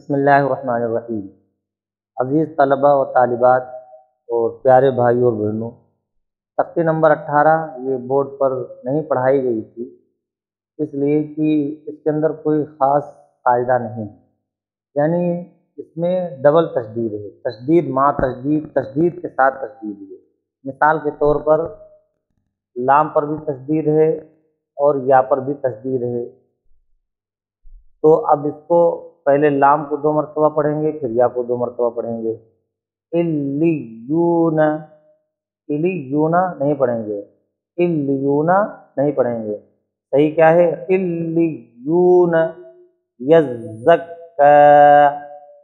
بسم اللہ الرحمن الرحیم۔ عزیز طلباء و طالبات اور پیارے بھائی اور بہنوں، تختی نمبر 18 یہ بورڈ پر نہیں پڑھائی گئی تھی، اس لیے کہ اس کے اندر کوئی خاص قاعدہ نہیں ہے، یعنی اس میں ڈبل تشدید ہے، تشدید مع تشدید، تشدید کے ساتھ تشدید ہے۔ مثال کے طور پر لام پر بھی تشدید ہے اور یا پر بھی تشدید ہے، تو اب اس کو پہلے لام کو 2 مرتبہ پڑھیں گے، پھر یا کو 2 مرتبہ پڑھیں گے۔ الیون، الیون نہیں پڑھیں گے، الیون نہیں پڑھیں گے، صحیح کیا ہے؟ الیون۔ یزکا،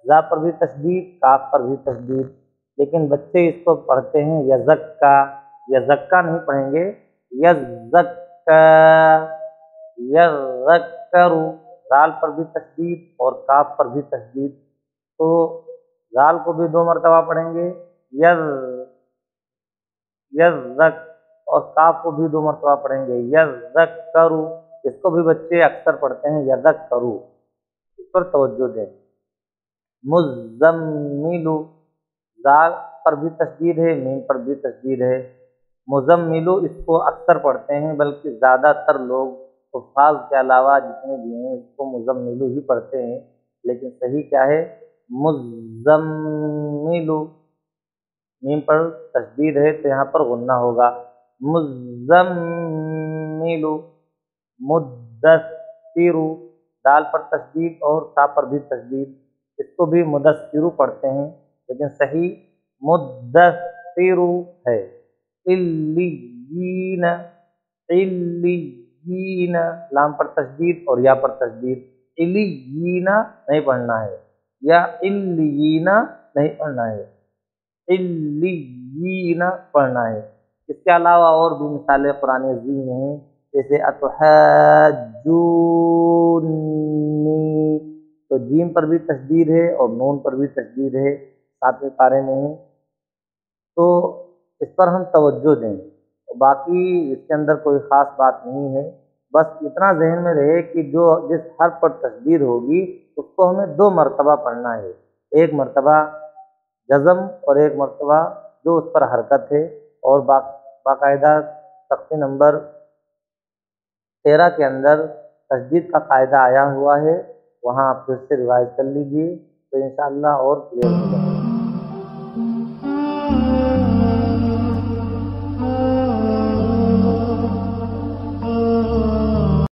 زا پر بھی تشدید، کاف پر بھی تشدید، لیکن بچے اس کو پڑھتے ہیں یزکا، یزکا نہیں پڑھیں گے، یزکا، یذکروا، زال پر بھی تشدید اور کاف پر بھی تشدید، تو زال کو بھی 2 مرتبہ پڑھیں گے، یذک، اور کاف کو بھی 2 مرتبہ پڑھیں گے، یذکروا۔ اس کو بھی بچے اکثر پڑھتے ہیں یذکروا، اس پر توجہ دیں۔ مزمل، زال پر بھی تشدید ہے، میم پر بھی تشدید ہے، مزمل اس کو اکثر پڑھتے ہیں، بلکہ زیادہ تر لوگ حفاظ کے علاوہ جتنے بھی ہیں اس کو مزمل ہی پڑھتے ہیں، لیکن صحیح کیا ہے؟ مزمل۔ میم پر تشدید ہے تو یہاں پر غنہ ہوگا، مزمل۔ مدثر، دال پر تشدید اور تا پر بھی تشدید، اس کو بھی مدثر پڑھتے ہیں، لیکن صحیح مدثر ہے۔ علیین، علیین، لام پر تشدید اور یا پر تشدید، علیین نہیں پڑھنا ہے یا علیین نہیں پڑھنا ہے، علیین پڑھنا ہے۔ اس کے علاوہ اور بھی مثالیں قرآن عظیم میں ہیں، جیسے اتحاجونی، تو جیم پر بھی تشدید ہے اور نون پر بھی تشدید ہے، 7ویں پارے میں ہے، تو اس پر ہم توجہ دیں۔ باقی اس کے اندر کوئی خاص بات نہیں ہے، بس اتنا ذہن میں رہے کہ جو جس حرف پر تشدید ہوگی اس کو ہمیں 2 مرتبہ پڑھنا ہے، 1 مرتبہ جزم اور 1 مرتبہ جو اس پر حرکت ہے، اور باقاعدہ تختی نمبر 13 کے اندر تشدید کا قاعدہ آیا ہوا ہے، وہاں آپ پھر سے ریوائز کر لیجئے تو انشاءاللہ اور کلیئر ہو جائے گا۔